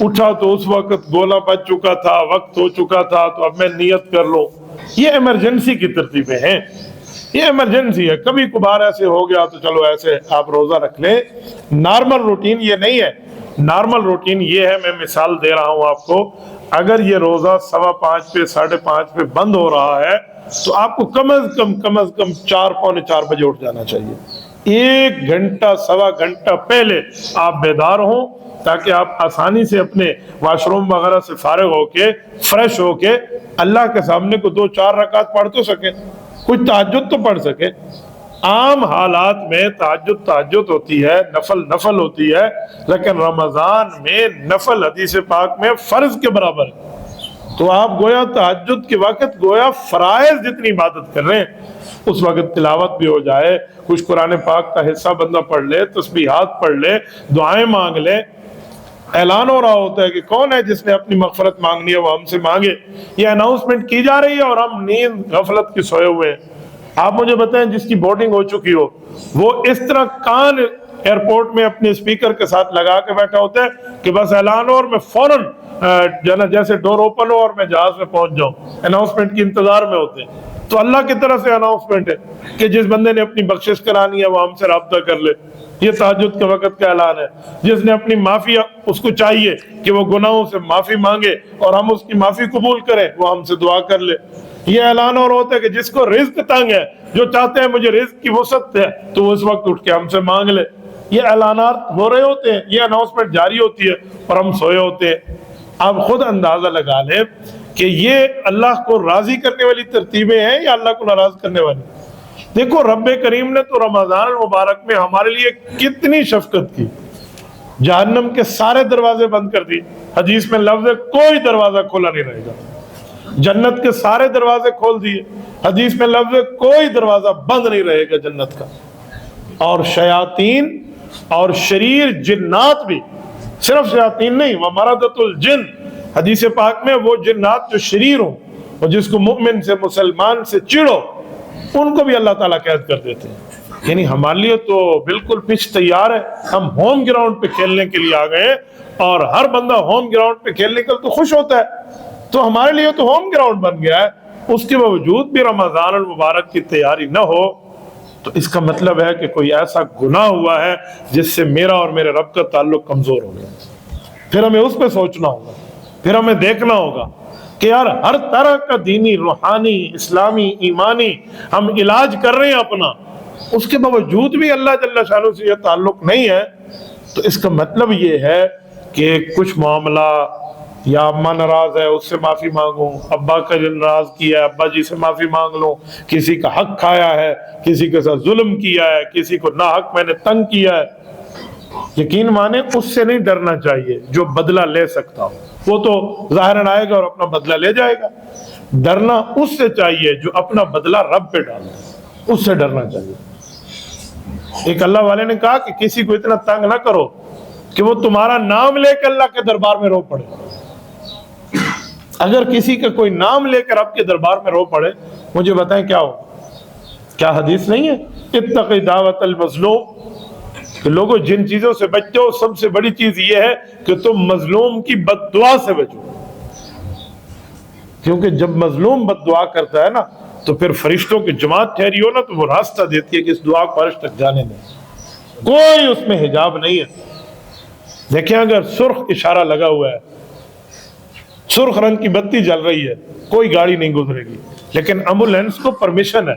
اٹھا تو اس وقت گولا بج چکا تھا، وقت ہو چکا تھا، تو اب میں نیت کر لوں. یہ ایمرجنسی کی ترتیبیں ہیں، یہ ایمرجنسی ہے. کبھی کبھار ایسے ہو گیا تو چلو ایسے آپ روزہ رکھ لیں. نارمل روٹین یہ نہیں ہے. نارمل روٹین یہ ہے، میں مثال دے رہا ہوں آپ کو. اگر یہ روزہ 5:15 پہ 5:30 پہ بند ہو رہا ہے تو آپ کو کم از کم 4 پونے 4 بجے اٹھ جانا چاہیے. 1 گھنٹہ سوا گھنٹہ پہلے آپ بیدار ہوں تاکہ آپ آسانی سے اپنے واش روم وغیرہ سے فارغ ہو کے فریش ہو کے اللہ کے سامنے کو 2-4 رکعت پڑھ تو سکیں، کچھ تہجد تو پڑھ سکیں. عام حالات میں تہجد ہوتی ہے، نفل ہوتی ہے، لیکن رمضان میں نفل حدیث پاک میں فرض کے برابر ہے. تو آپ گویا تہجد کے وقت گویا فرائض جتنی عبادت کر رہے ہیں. اس وقت تلاوت بھی ہو جائے، کچھ قرآن پاک کا حصہ بندہ پڑھ لے، تسبیحات پڑھ لے، دعائیں مانگ لے. اعلان ہو رہا ہوتا ہے کہ کون ہے جس نے اپنی مغفرت مانگنی ہے وہ ہم سے مانگے. یہ اناؤنسمنٹ کی جا رہی ہے اور ہم نیند غفلت کی سوئے ہوئے ہیں. آپ مجھے بتائیں جس کی بورڈنگ ہو چکی ہو وہ اس طرح کان ایئرپورٹ میں اپنے اسپیکر کے ساتھ لگا کے بیٹھا ہوتا ہے کہ بس اعلان ہو اور میں فوراً جیسے ڈور اوپن ہو اور میں جہاز میں پہنچ جاؤں. اناؤنسمنٹ کی انتظار میں ہوتے ہیں. تو اللہ کی طرف سے اناؤنسمنٹ ہے کہ جس بندے نے اپنی بخشش کرانی ہے وہ ہم سے رابطہ کر لے. یہ تہجد کے وقت کا اعلان ہے. جس نے اپنی معافی، اس کو چاہیے کہ وہ گناہوں سے معافی مانگے اور ہم اس کی معافی قبول کریں، وہ ہم سے دعا کر لے. یہ اعلان اور ہوتا ہے کہ جس کو رزق تنگ ہے، جو چاہتے ہیں مجھے رزق کی وسعت ہے، تو وہ اس وقت اٹھ کے ہم سے مانگ لے. یہ اعلانات ہو رہے ہوتے ہیں، یہ اناؤنسمنٹ جاری ہوتی ہے اور ہم سوئے ہوتے ہیں. آپ خود اندازہ لگا لیں کہ یہ اللہ کو راضی کرنے والی ترتیبیں ہیں یا اللہ کو ناراض کرنے والی. دیکھو رب کریم نے تو رمضان المبارک میں ہمارے لیے کتنی شفقت کی. جہنم کے سارے دروازے بند کر دی. حدیث میں لفظ ہے کوئی دروازہ کھلا نہیں رہے گا. جنت کے سارے دروازے کھول دیے. حدیث میں لفظ ہے کوئی دروازہ بند نہیں رہے گا جنت کا. اور شیاطین اور شریر جنات بھی، صرف شیاطین نہیں، وَمَرَدَةُ الْجِنِّ، حدیث پاک میں وہ جنات جو شریر ہوں اور جس کو مؤمن سے مسلمان سے چڑو، ان کو بھی اللہ تعالیٰ قید کر دیتے ہیں. یعنی ہمارے لیے تو بالکل پچ تیار ہے. ہم ہوم گراؤنڈ پہ کھیلنے کے لیے آ گئے ہیں اور ہر بندہ ہوم گراؤنڈ پہ کھیلنے کے لیے تو خوش ہوتا ہے. تو ہمارے لیے تو ہوم گراؤنڈ بن گیا ہے. اس کے باوجود بھی رمضان المبارک کی تیاری نہ ہو تو اس کا مطلب ہے کہ کوئی ایسا گناہ ہوا ہے جس سے میرا اور میرے رب کا تعلق کمزور ہو گیا. پھر ہمیں اس پہ سوچنا ہوگا، پھر ہمیں دیکھنا ہوگا کہ یار ہر طرح کا دینی، روحانی، اسلامی، ایمانی ہم علاج کر رہے ہیں اپنا، اس کے باوجود بھی اللہ جل شانہ سے یہ تعلق نہیں ہے. تو اس کا مطلب یہ ہے کہ کچھ معاملہ، یا اماں ناراض ہے اس سے معافی مانگوں، ابا کا ناراض کیا ہے ابا جی سے معافی مانگ لوں، کسی کا حق کھایا ہے، کسی کے ساتھ ظلم کیا ہے، کسی کو ناحق میں نے تنگ کیا ہے. یقین مانے اس سے نہیں ڈرنا چاہیے جو بدلہ لے سکتا ہو. وہ تو ظاہراً آئے گا اور اپنا بدلہ لے جائے گا. ڈرنا اس سے چاہیے جو اپنا بدلہ رب پہ ڈالے، اس سے ڈرنا چاہیے. ایک اللہ والے نے کہا کہ کسی کو اتنا تنگ نہ کرو کہ وہ تمہارا نام لے کے اللہ کے دربار میں رو پڑے. اگر کسی کا کوئی نام لے کر آپ کے دربار میں رو پڑے، مجھے بتائیں کیا ہو؟ کیا حدیث نہیں ہے اتقی دعوت المظلوم؟ کہ لوگوں جن چیزوں سے بچو، سب سے بڑی چیز یہ ہے کہ تم مظلوم کی بد دعا سے بچو. کیونکہ جب مظلوم بد دعا کرتا ہے نا تو پھر فرشتوں کی جماعت ٹھہری ہو نا تو وہ راستہ دیتی ہے کہ اس دعا کو عرش تک جانے دیں. کوئی اس میں حجاب نہیں ہے. دیکھیں اگر سرخ اشارہ لگا ہوا ہے، سرخ رنگ کی بتی جل رہی ہے، کوئی گاڑی نہیں گزرے گی، لیکن ایمبولینس کو پرمیشن ہے،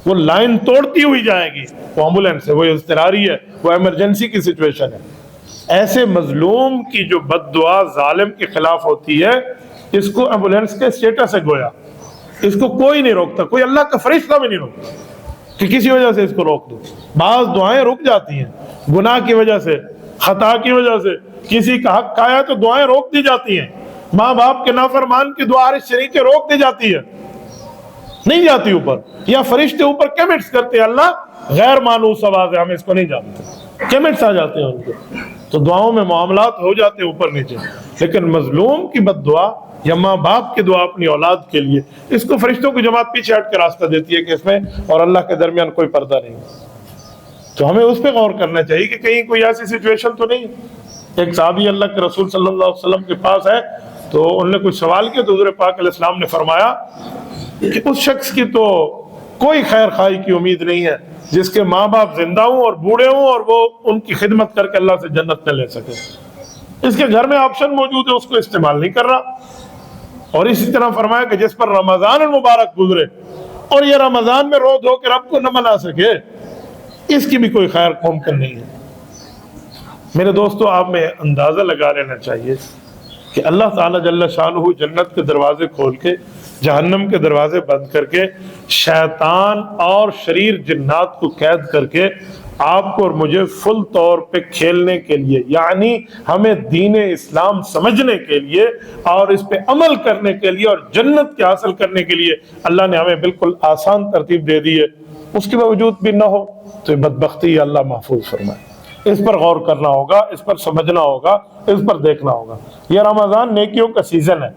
وہ لائن توڑتی ہوئی جائے گی. وہ ایمبولینس ہے، وہ اضطراری ہے، وہ ایمرجنسی کی سچویشن ہے. ایسے مظلوم کی جو بد دعا ظالم کے خلاف ہوتی ہے، اس کو ایمبولینس کے اسٹیٹس ہے گویا. اس کو کوئی نہیں روکتا، کوئی اللہ کا فرشتہ بھی نہیں روکتا کہ کسی وجہ سے اس کو روک دو. بعض دعائیں رک جاتی ہیں گناہ کی وجہ سے، خطا کی وجہ سے، کسی کا حق کھایا تو دعائیں روک دی جاتی ہیں. ماں باپ کے نافرمان کی دعا عرش شریف کے روک دی جاتی ہے، نہیں جاتی اوپر. یا فرشتے اوپر کیمنٹس کرتے ہیں، اللہ غیر مانوس آواز ہے، ہم اس کو نہیں جانتے، کیمنٹس آ جاتے ہیں ان کے. تو دعاؤں میں معاملات ہو جاتے ہیں اوپر نیچے. لیکن مظلوم کی بد دعا یا ماں باپ کی دعا اپنی اولاد کے لیے، اس کو فرشتوں کی جماعت پیچھے ہٹ کے راستہ دیتی ہے کہ اس میں اور اللہ کے درمیان کوئی پردہ نہیں. تو ہمیں اس پہ غور کرنا چاہیے کہ کہیں کوئی ایسی سچویشن تو نہیں. ایک صحابی اللہ کے رسول صلی اللہ علیہ وسلم کے پاس ہے تو انہوں نے کچھ سوال کیا تو حضور پاک علیہ السلام نے فرمایا کہ اس شخص کی تو کوئی خیر خواہی کی امید نہیں ہے جس کے ماں باپ زندہ ہوں اور بوڑھے ہوں اور وہ ان کی خدمت کر کے اللہ سے جنت نہ لے سکے. اس کے گھر میں آپشن موجود ہے، اس کو استعمال نہیں کر رہا. اور اسی طرح فرمایا کہ جس پر رمضان المبارک گزرے اور یہ رمضان میں رو دھو کے رب کو نہ منا سکے، اس کی بھی کوئی خیر ممکن نہیں ہے. میرے دوستو، آپ میں اندازہ لگا لینا چاہیے کہ اللہ تعالیٰ جل شانہ جنت کے دروازے کھول کے جہنم کے دروازے بند کر کے شیطان اور شریر جنات کو قید کر کے آپ کو اور مجھے فل طور پہ کھیلنے کے لیے، یعنی ہمیں دین اسلام سمجھنے کے لیے اور اس پہ عمل کرنے کے لیے اور جنت کے حاصل کرنے کے لیے اللہ نے ہمیں بالکل آسان ترتیب دے دی ہے. اس کے باوجود بھی نہ ہو تو یہ بدبختی اللہ محفوظ فرمائے. اس پر غور کرنا ہوگا، اس پر سمجھنا ہوگا، اس پر دیکھنا ہوگا. یہ رمضان نیکیوں کا سیزن ہے.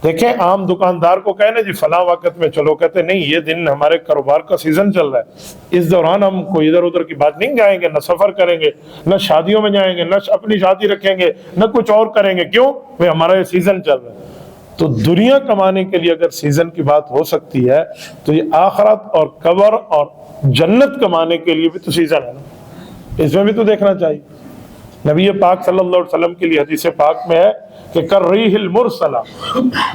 دیکھیں، عام دکاندار کو کہنے جی فلاں وقت میں چلو، کہتے نہیں، یہ دن ہمارے کاروبار کا سیزن چل رہا ہے، اس دوران ہم کوئی ادھر ادھر کی بات نہیں جائیں گے، نہ سفر کریں گے، نہ شادیوں میں جائیں گے، نہ اپنی شادی رکھیں گے، نہ کچھ اور کریں گے. کیوں؟ بھئی ہمارا یہ سیزن چل رہا ہے. تو دنیا کمانے کے لیے اگر سیزن کی بات ہو سکتی ہے تو یہ آخرت اور قبر اور جنت کمانے کے لیے بھی تو سیزن ہے نا. اس میں بھی تو دیکھنا چاہیے. نبی پاک صلی اللہ علیہ وسلم کے لیے حدیث پاک میں ہے کہ کرریح المرسلہ،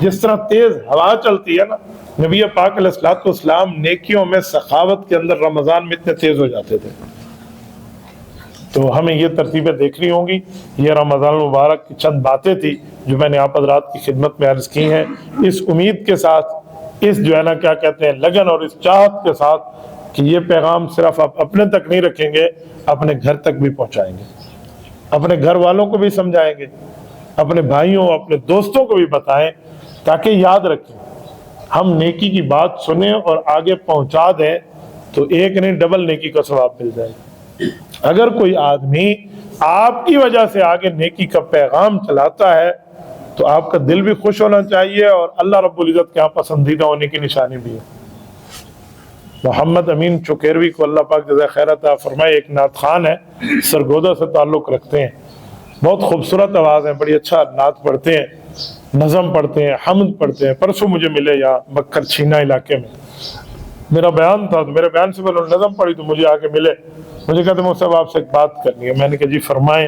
جس طرح تیز ہوا چلتی ہے نا، نبی پاک علیہ السلام نیکیوں میں سخاوت کے اندر رمضان میں اتنے تیز ہو جاتے تھے. تو ہمیں یہ ترتیبیں دیکھنی ہوں گی. یہ رمضان المبارک کی چند باتیں تھی جو میں نے آپ حضرات کی خدمت میں عرض کی ہیں، اس امید کے ساتھ، اس جو ہے نا کیا کہتے ہیں لگن اور اس چاہت کے ساتھ کہ یہ پیغام صرف آپ اپنے تک نہیں رکھیں گے، اپنے گھر تک بھی پہنچائیں گے، اپنے گھر والوں کو بھی سمجھائیں گے، اپنے بھائیوں اپنے دوستوں کو بھی بتائیں، تاکہ یاد رکھیں ہم نیکی کی بات سنیں اور آگے پہنچا دیں تو ایک نہیں ڈبل نیکی کا ثواب مل جائے. اگر کوئی آدمی آپ کی وجہ سے آگے نیکی کا پیغام چلاتا ہے تو آپ کا دل بھی خوش ہونا چاہیے اور اللہ رب العزت کے یہاں پسندیدہ ہونے کی نشانی بھی ہے. محمد امین چکیروی کو اللہ پاک جزائے خیر عطا فرمائے، ایک نعت خوان ہے، سرگودا سے تعلق رکھتے ہیں، بہت خوبصورت آواز ہے، بڑی اچھا نعت پڑھتے ہیں، نظم پڑھتے ہیں، حمد پڑھتے ہیں. پرسوں مجھے ملے یا بکر چھینا علاقے میں، میرا بیان تھا تو میرے بیان سے میں نے نظم پڑھی تو مجھے آگے ملے، مجھے کہتے ہیں مصطفیٰ آپ سے ایک بات کرنی ہے. میں نے کہا جی فرمائیں.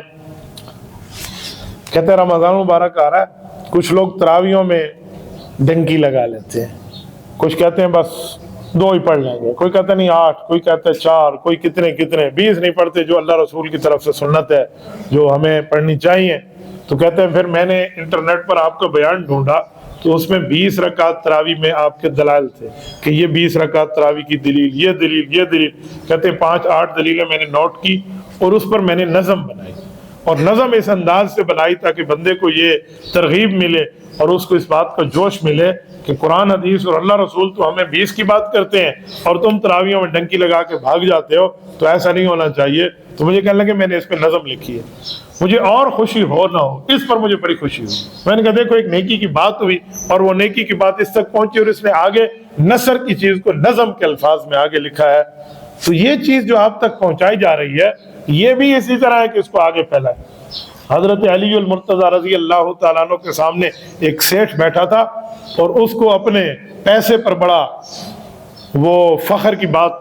کہتے ہیں رمضان مبارک آ رہا ہے، کچھ لوگ تراویحوں میں ڈنکی لگا لیتے ہیں، کچھ کہتے ہیں بس 2 ہی پڑھ لیں گے، کوئی کہتا ہے نہیں 8، کوئی کہتا ہے 4، کوئی کتنے 20 نہیں پڑھتے جو اللہ رسول کی طرف سے سنت ہے جو ہمیں پڑھنی چاہیے. تو کہتے ہیں پھر میں نے انٹرنیٹ پر آپ کا بیان ڈھونڈا تو اس میں 20 رکعت تراویح میں آپ کے دلائل تھے کہ یہ 20 رکعت تراویح کی دلیل، یہ دلیل، یہ دلیل. کہتے ہیں 5-8 دلیلیں میں نے نوٹ کی اور اس پر میں نے نظم بنائی، اور نظم اس انداز سے بنائی تاکہ بندے کو یہ ترغیب ملے اور اس کو اس بات کا جوش ملے کہ قرآن حدیث اور اللہ رسول تو ہمیں 20 کی بات کرتے ہیں اور تم تراویحوں میں ڈنکی لگا کے بھاگ جاتے ہو، تو ایسا نہیں ہونا چاہیے. تو مجھے کہنے لگے میں نے اس پہ نظم لکھی ہے، مجھے اور خوشی ہو نہ ہو اس پر مجھے بڑی خوشی ہوئی. میں نے کہا دیکھو ایک نیکی کی بات ہوئی اور وہ نیکی کی بات اس تک پہنچی اور اس نے آگے نثر کی چیز کو نظم کے الفاظ میں آگے لکھا ہے. تو یہ چیز جو آپ تک پہنچائی جا رہی ہے یہ بھی اسی طرح ہے کہ اس کو آگے پھیلائے. حضرت علی المرتضیٰ رضی اللہ تعالیٰ عنہ کے سامنے ایک سیٹھ بیٹھا تھا اور اس کو اپنے پیسے پر بڑا وہ فخر کی بات.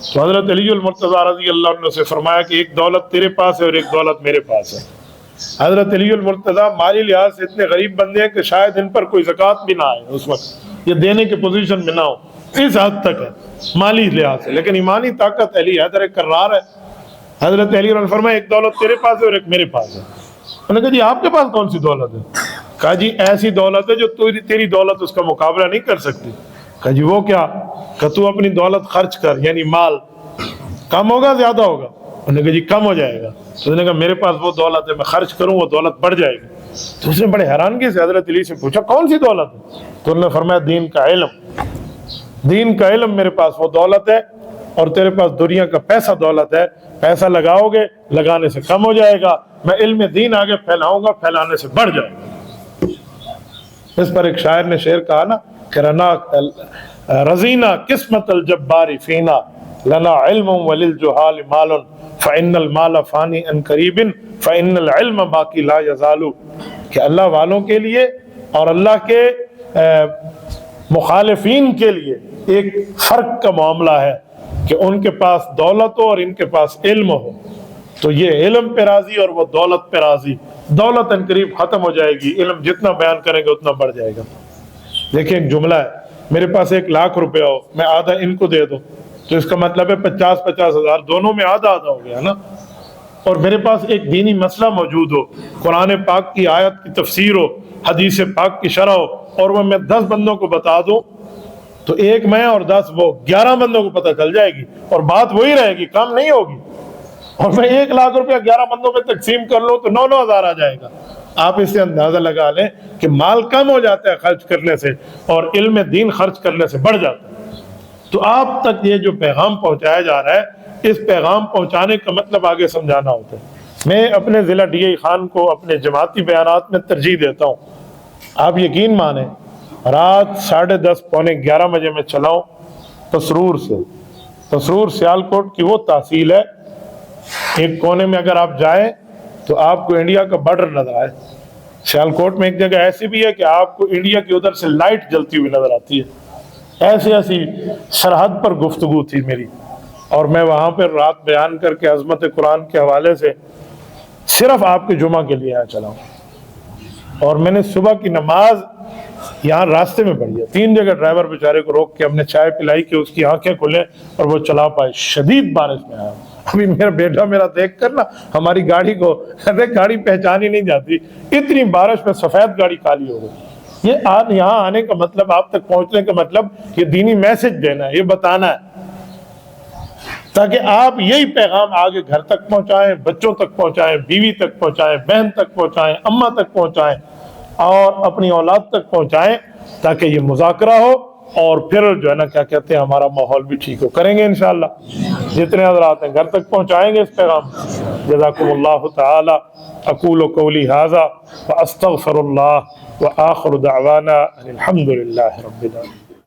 تو حضرت علی المرتضیٰ رضی اللہ عنہ سے فرمایا کہ ایک دولت تیرے پاس ہے اور ایک دولت میرے پاس ہے. حضرت علی المرتضیٰ مالی لحاظ سے اتنے غریب بندے ہیں کہ شاید ان پر کوئی زکوٰۃ بھی نہ آئے اس وقت، یہ دینے کے پوزیشن میں نہ ہو، اس حد تک ہے مالی لحاظ سے، لیکن ایمانی طاقت علی حیدر کرار ہے. حضرت علی نے فرمایا ایک دولت تیرے پاس ہے اور ایک میرے پاس ہے. انہوں نے کہا جی آپ کے پاس کون سی دولت ہے؟ کہا جی ایسی دولت ہے جو تیری دولت اس کا مقابلہ نہیں کر سکتی. کہا جی وہ کیا؟ کہ تو اپنی دولت خرچ کر، یعنی مال کم ہوگا زیادہ ہوگا؟ انہوں نے کہا جی کم ہو جائے گا. تو انہوں نے کہا میرے پاس وہ دولت ہے، میں خرچ کروں وہ دولت بڑھ جائے گی. تو اس نے بڑے حیرانگی سے حضرت علی سے پوچھا کون سی دولت ہے؟ تو انہوں نے فرمایا دین کا علم. دین کا علم میرے پاس وہ دولت ہے اور تیرے پاس دنیا کا پیسہ دولت ہے، پیسہ لگاؤ گے لگانے سے کم ہو جائے گا، میں علم دین آگے پھیلاؤں گا پھیلانے سے بڑھ جائے گا. اس پر ایک شاعر نے شعر کہا نا کہ رضینا قسمت الجبار فینا لنا علم وللجہال مال فإن المال فانی ان قریب فإن العلم باقی لا یزال، کہ اللہ والوں کے لیے اور اللہ کے مخالفین کے لیے ایک فرق کا معاملہ ہے کہ ان کے پاس دولت ہو اور ان کے پاس علم ہو، تو یہ علم پہ راضی اور وہ دولت پہ راضی۔ دولت ان قریب ختم ہو جائے گی، علم جتنا بیان کریں گے اتنا بڑھ جائے گا۔ دیکھیں ایک جملہ ہے، میرے پاس 1,00,000 روپیہ ہو، میں آدھا ان کو دے دوں تو اس کا مطلب ہے 50,000 ہزار، دونوں میں آدھا آدھا ہو گیا نا۔ اور میرے پاس ایک دینی مسئلہ موجود ہو، قرآن پاک کی آیت کی تفسیر ہو، حدیث پاک کی شرح ہو، اور وہ میں 10 بندوں کو بتا دوں تو ایک میں اور 10 وہ، 11 بندوں کو پتہ چل جائے گی اور بات وہی رہے گی، کم نہیں ہوگی۔ اور میں 1,00,000 روپیہ 11 بندوں میں تقسیم کر لوں تو 9,000 ہزار آ جائے گا۔ آپ اس سے اندازہ لگا لیں کہ مال کم ہو جاتا ہے خرچ کرنے سے اور علم دین خرچ کرنے سے بڑھ جاتا ہے۔ تو آپ تک یہ جو پیغام پہنچایا جا رہا ہے، اس پیغام پہنچانے کا مطلب آگے سمجھانا ہوتا ہے۔ میں اپنے ضلع ڈی آئی خان کو اپنے جماعتی بیانات میں ترجیح دیتا ہوں۔ آپ یقین مانیں، رات 10:30 پونے 11 بجے میں چلاؤں تسرور سے، تسرور سیالکوٹ کی وہ تحصیل ہے، ایک کونے میں اگر آپ جائیں تو آپ کو انڈیا کا بارڈر نظر آئے۔ سیالکوٹ میں ایک جگہ ایسی بھی ہے کہ آپ کو انڈیا کی ادھر سے لائٹ جلتی ہوئی نظر آتی ہے۔ ایسی سرحد پر گفتگو تھی میری، اور میں وہاں پہ رات بیان کر کے عظمت قرآن کے حوالے سے صرف آپ کے جمعہ کے لیے یہاں چلا ہوں۔ اور میں نے صبح کی نماز یہاں راستے میں پڑھی ہے، 3 جگہ ڈرائیور بیچارے کو روک کے ہم نے چائے پلائی کہ اس کی آنکھیں کھلیں اور وہ چلا پائے۔ شدید بارش میں آیا، ابھی میرا بیٹا میرا دیکھ کر نا ہماری گاڑی کو، گاڑی پہچانی نہیں جاتی، اتنی بارش میں سفید گاڑی کالی ہو گئی۔ یہ یہاں آنے کا مطلب، آپ تک پہنچنے کا مطلب یہ دینی میسج دینا ہے، یہ بتانا ہے، تاکہ آپ یہی پیغام آگے گھر تک پہنچائیں، بچوں تک پہنچائیں، بیوی تک پہنچائیں، بہن تک پہنچائیں، اماں تک پہنچائیں اور اپنی اولاد تک پہنچائیں، تاکہ یہ مذاکرہ ہو اور پھر جو ہے نا کیا کہتے ہیں ہمارا ماحول بھی ٹھیک ہو۔ کریں گے انشاءاللہ، جتنے حضرات ہیں گھر تک پہنچائیں گے اس پیغام۔ جزاکم اللہ تعالی، اقول قولی ھذا واستغفر اللہ، وآخر دعوانا ان الحمد للہ رب العالمین۔